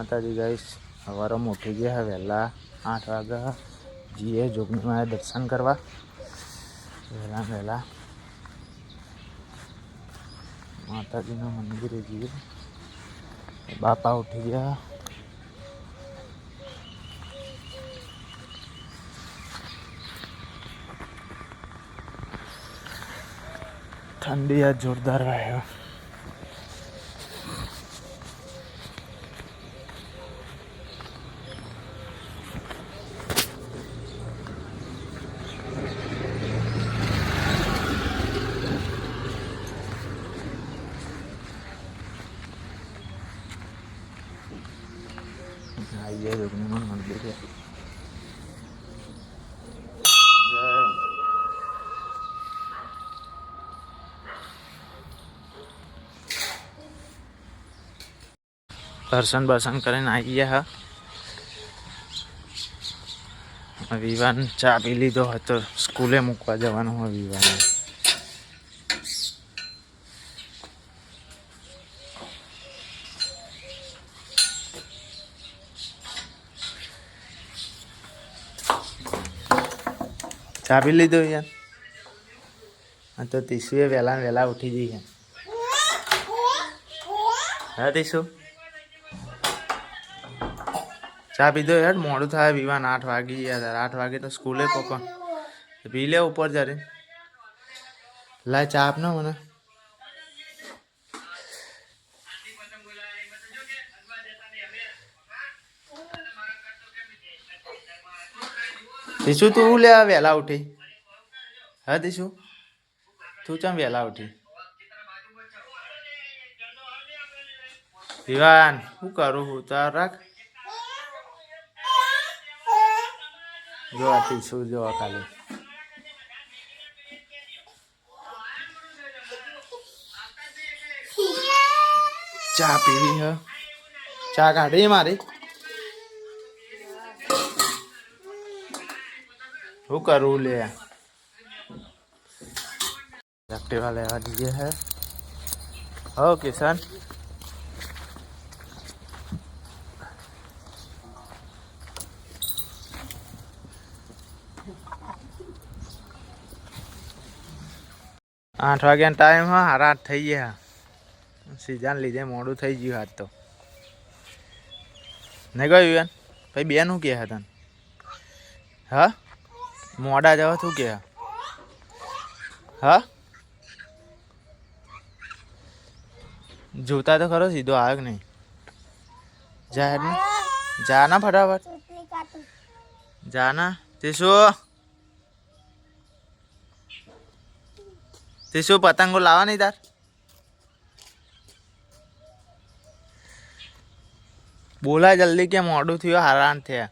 માતાજી ગાઈસ સવારમાં ઉઠી ગયા વહેલા 8 વાગ્યા જીએ જોગણીમાં દર્શન કરવા વહેલા માતાજીના મંદિરે જઈએ. બાપા ઉઠી ગયા. ઠંડી આ જોરદાર રહ્યો. आइए जोगनीમાં મંદિરે. દર્શન બર્શન કરીને આવી ગયા. વિવાન ચા પી લીધો હતો. સ્કૂલે મૂકવા જવાનું હોય વિવાને. ચા પી લીધો યાર. હા તો તીસુએ વહેલા ઉઠી જઈએ. હા તીસુ ચા પીધો યાર. મોડું થાય વિવાન 8 વાગી યાર. 8 વાગે તો સ્કૂલે પકડ પી લે ઉપર જરે. લાય ચા આપને મને. તીસુ તું લે વહેલા ઉઠી. હા તીસુ તું ચમ વહેલા ઉઠી. વિવાન શું કરું હું તાર રાખ. જો તીસુ જો ખાલી ચા પીવી હ. ચા કાઢી મારી. શું કરું લે. एक्टिवा लेवा दीजिए है. हो किशन आठ वाग्या टाइम है. 8:30 થઈ ગયા. સીઝન લીધે મોડું થઈ ગયું આજ તો. ને ગયું ભાઈ બેન શું કહે તને. હા મોડા જવા શું કહે. હા જોતા તો ખરો સીધો આવ્યો કે નહીં. જા ને જા ના ફટાફટ જા ના. તે શું પતંગો લાવવા નહીં તાર. બોલા જલ્દી કે મોડું થયું. હેરાન થયા.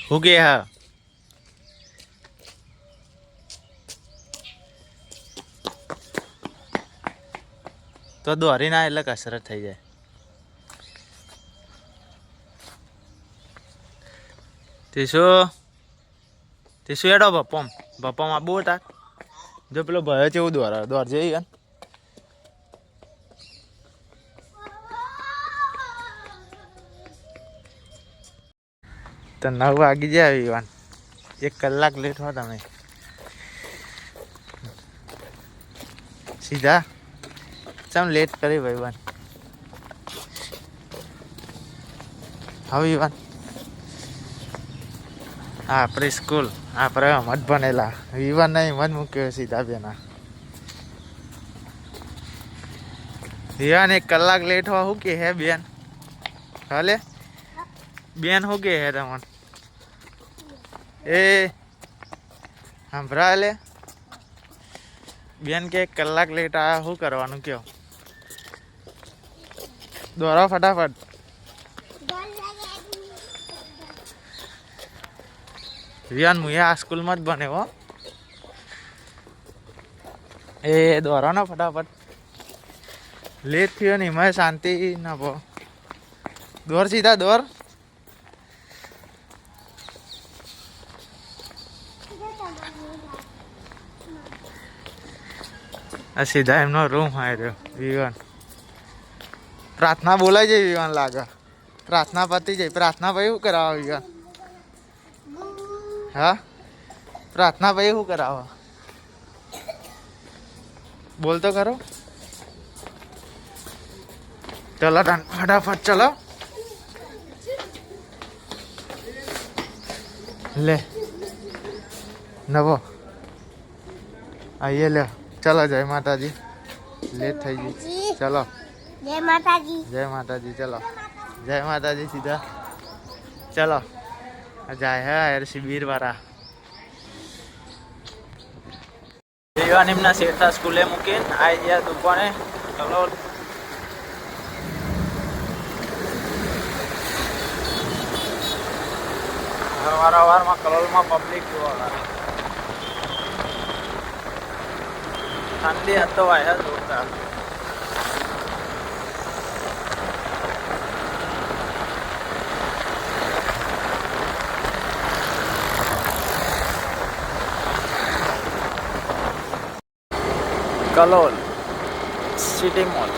હું કે હા તો દોરી ના એટલે કસરત થઈ જાય. તીસુ એડો બપ્પામાં બહુ તાર. જો પેલો ભયો છે એવું દોર જઈ. તો 9 વાગી જાય વિવાન. 1 કલાક લેટ હો તમે. સીધા ચમ લેટ કરી વિવાન. હવે વિવાન આપણે સ્કૂલ આપણે મત ભણેલા. વિવાન નહીં મત મૂક્યો સીધા બેના. વિવાન 1 કલાક લેટ હો. શું કે હે બેન. હાલે બેન શું કે હે તમને. એ સાંભળા લે બેન કે 1 કલાક લેટ આવ્યા. શું કરવાનું કયો. દોરો ફટાફટ. વિવાન હું આ સ્કૂલમાં જ બને હો. એ દોરો ને ફટાફટ. લેટ થયો ને એમાં શાંતિ ના પો. દોર સીધા દોર. આ સીધા એમનો રૂમ આવ્યો વિવાન. પ્રાર્થના બોલાય જાય વિવાન લાગે. પ્રાર્થના પતી જાય. પ્રાર્થના ભાઈ શું કરાવો વિવાન? હા પ્રાર્થના ભાઈ શું કરાવો? બોલ તો કરો. ચલો ફટાફટ ચલો. ले नवो आइए ले चलो. जय माता जी. लेट थी गई. चलो जय माता जी. जय माता जी. चलो जय माता जी. सीधा चलो जाए है यार शिविर वाला. निम्ना सेठा स्कूले मुकीन आई गया दुकाने. चलो वारंवार में कलोल में पब्लिक जोवा ठंडी હતો આયા જોરદાર. Kalol city mall.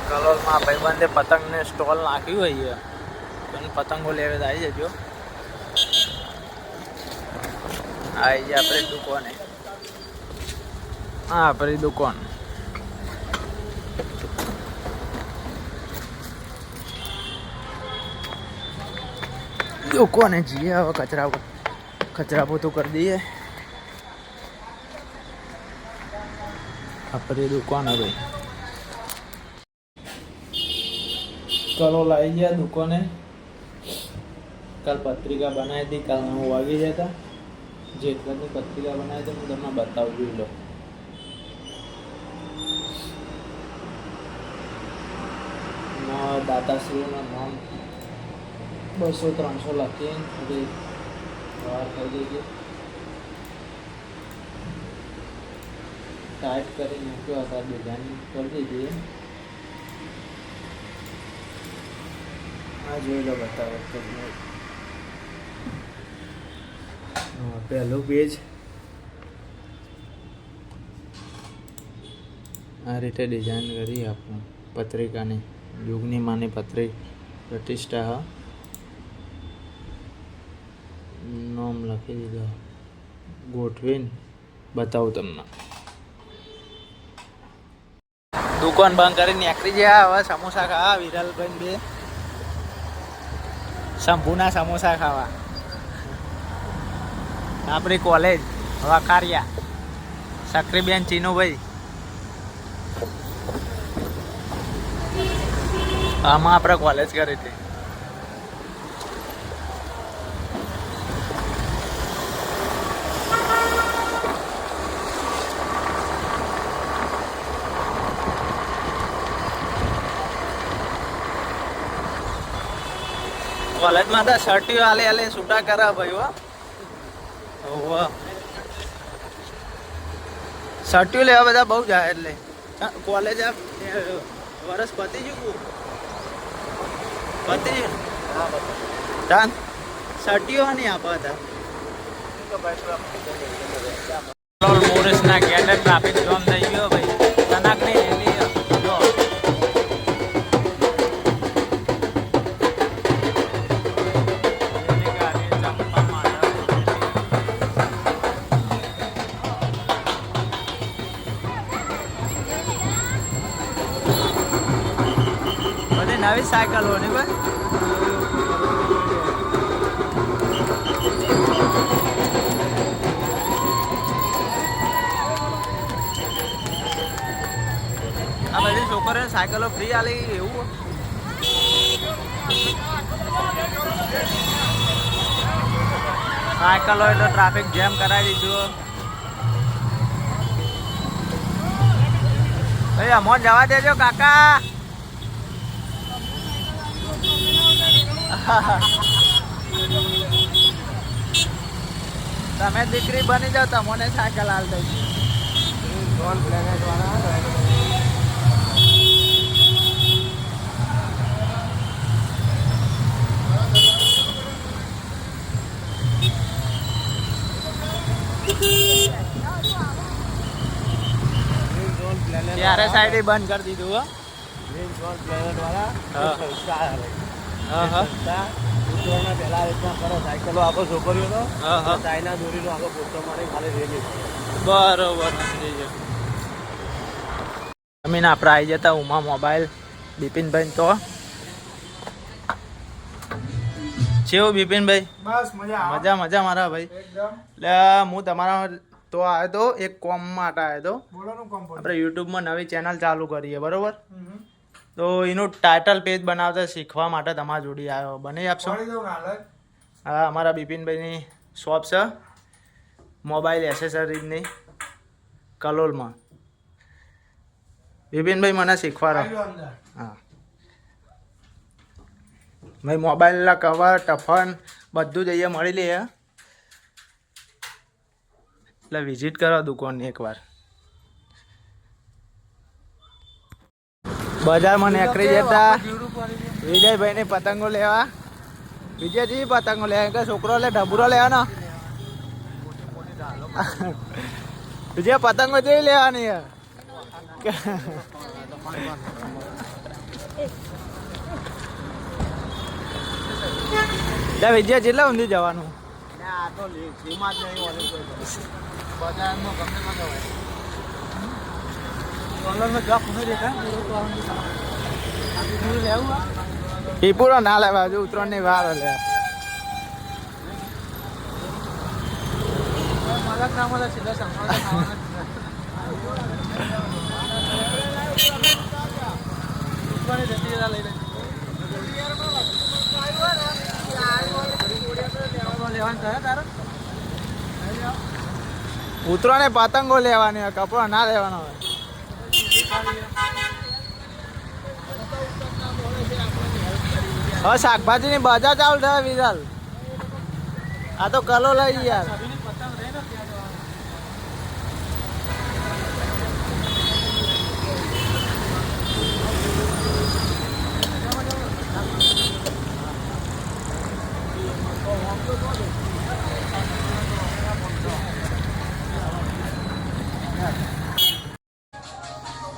કલોલમાં ભાઈબંધે પતંગને સ્ટોલ નાખ્યું હોય છે. પતંગો લેવા આવી જજો. આવી જાય આપણી દુકાને. હા આપણી દુકાન. દુકાને જઈએ હવે. કચરા પોતું કરી દઈએ. આપણી દુકાન હવે. कलोल आई गया दुकाने. कल पत्रिका बनाई थी. कल 9 वागे जता जेटलानी पत्रिका बनाई थी मैं તમને બતાવું લો. દાતાશ્રીનું નામ 200-300 લખીને હવે વાર કરી દીધી. ટાઈપ કરી મૂક્યો હતા. ડિઝાઇન કરી દીધી. આ જોઈ લો બતાવો તમને. પહેલું પેજ આ રીતે ડિઝાઇન કરી આપણે પત્રિકાની. યુગની માની પ્રતિષ્ઠા હા નામ લખી દીધો. ગોઠવીને બતાવું તમને. દુકાન બંધ કરીને નીકળી ગયા. હવે સમોસા ખાવા વિરલભાઈ બે શંભુના સમોસા ખાવા. આપણી કોલેજ વખારિયા. સક્રીબેન ચીનુભાઈ. આમાં આપણે કોલેજ કરી હતી. કોલેજમાં તો શર્ટીઓ આલે છૂટા કરા ભાઈ. હો શર્ટીઓ લેવા બધા બહુ જાય. એટલે કોલેજ વર્ષ પતી ગયું. પતી ગયું શર્ટીઓ નહીં આપવા હતા. મોરેસના ગેટે ટ્રાફિક જામ થઈ ગયો ભાઈ. તનાકની રેલી જો નવી સાયકલ હોની ભાઈ. આ બધી છોકરીઓને સાયકલો ફ્રી આલી એવું. સાયકલ હોય તો ટ્રાફિક જેમ કરાવી દીધું. ભાઈ અમોન જવા દેજો કાકા. તમે દીકરી બની જાઓ. તમને સાયકલ હાલ દઈ. નોન પ્લેનેટ વાળા ત્યારે સાઈડ બંધ કરી દીધું હો. નોન પ્લેનેટ વાળા હા. હા હા ઉત્તરાયણના પહેલા રીતના કરો સાયકલો આપો છોકરીઓનો હા હા ચાઇના દોરીનો આગળ પોસ્ટો મારી ખાલી રેલી બરોબર જમીન આપણે આવી જતા ઉમા મોબાઈલ બિપિનભાઈ તો કેવું બિપિનભાઈ? બસ મજા મજા મજા મારા ભાઈ. એકદમ. એટલે હું તમારા તો આવ્યો તો એક કોમ માટે આવ્યો તો. બોલોનું કામ આપણે યુટ્યુબમાં નવી ચેનલ ચાલુ કરીએ બરોબર, તો એનું ટાઇટલ પેજ બનાવતા શીખવા માટે તમારા જોડી આવ્યો. બની આપશો? હા, અમારા બિપિનભાઈની શોપ છે મોબાઈલ એસેસરીઝની કલોલમાં. બિપિનભાઈ મને શીખવાડો. હા ભાઈ, મોબાઈલના કવર ટફન બધું જ અહીંયા મળી લે. એટલે વિઝિટ કરો દુકાનની એકવાર. બજારમાં નીકળી જતા વિજયભાઈની પતંગો લેવા. વિજયજી પતંગો લેવા કે છોકરો લે ઢબુરો લેવાનો. વિજય પતંગો જેવી લેવાની. વિજય જેટલા ઊંધી જવાનું? પીપુરો ના લેવા, હજુ ઉતરણ ની વાર લે. ઉતરાને પતંગો લેવાની હોય, કપડો ના લેવાનો હોય. હવે શાકભાજી ની બજાર ચાલુ થાય વિશાલ. આ તો કલો લઈ યાર.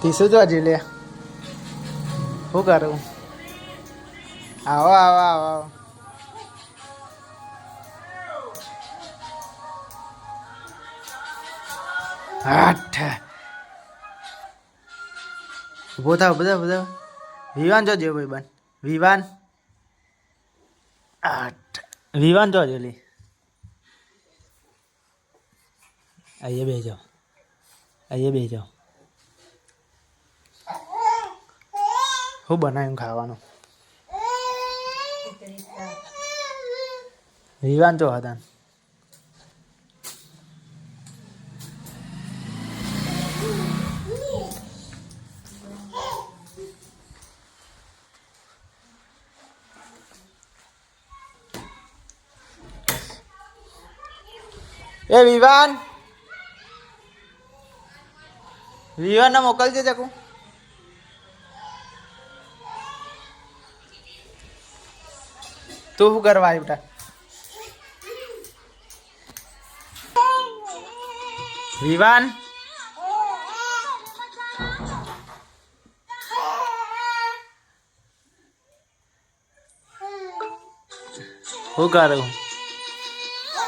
તીસું તો હજી લે. શું કરું? આવો આવો આવો. આઠ ઉભો થાવ બધા બધા. વિવાન જો જે ભાઈ બન વિવાન. આઠ વિવાન જો જેલી. આઈએ બે જાઓ, આઈએ બે જાઓ. શું બનાવ્યું ખાવાનું? વિવાન જો હતા. એ વિવાન, વિવાન ને મોકલજે ચકુ. તું શું કરવા આવ્યું તા? વિવાન શું કરું?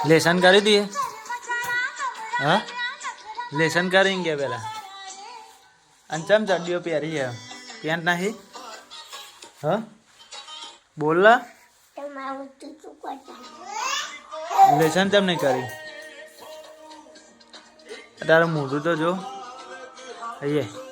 લેસન કરી દઈએ. હા, લેસન કરીને ગયા પેલા. અને ચમ ચડ્ડીઓ પહેરી છે, પેન્ટ નહીં? હા બોલ. લેસન ચમ નહીં કરી? તારું મોઢું તો જો. અહીંયા